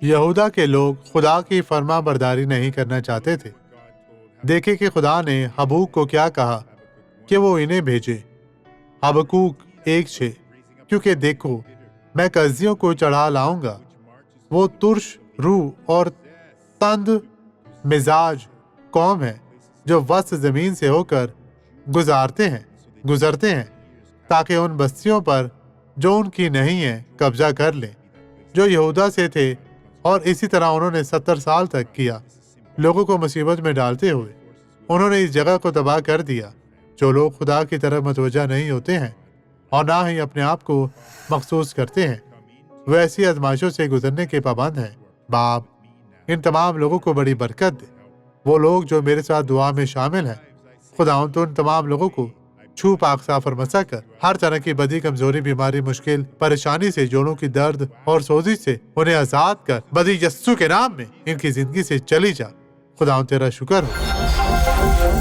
یہودا کے لوگ خدا کی فرما برداری نہیں کرنا چاہتے تھے۔ دیکھیں کہ خدا نے حبقوق کو کیا کہا کہ وہ انہیں بھیجے۔ حبقوق 1:6 کیونکہ دیکھو میں کزیوں کو چڑھا لاؤں گا، وہ ترش روح اور تند مزاج قوم ہے جو وسط زمین سے ہو کر گزرتے ہیں تاکہ ان بستیوں پر جو ان کی نہیں ہیں قبضہ کر لیں جو یہودا سے تھے، اور اسی طرح انہوں نے 70 سال تک کیا، لوگوں کو مصیبت میں ڈالتے ہوئے انہوں نے اس جگہ کو تباہ کر دیا۔ جو لوگ خدا کی طرف متوجہ نہیں ہوتے ہیں اور نہ ہی اپنے آپ کو مخصوص کرتے ہیں، وہ ایسی آزمائشوں سے گزرنے کے پابند ہیں۔ باپ ان تمام لوگوں کو بڑی برکت دے۔ وہ لوگ جو میرے ساتھ دعا میں شامل ہیں، خداوند تو ان تمام لوگوں کو چھو پاک صاف اور مسح کر ہر طرح کی بدی، کمزوری، بیماری، مشکل، پریشانی سے، جوڑوں کی درد اور سوزش سے انہیں آزاد کر بدی یسوع کے نام میں ان کی زندگی سے چلی جا۔ خداوند تیرا شکر ہو۔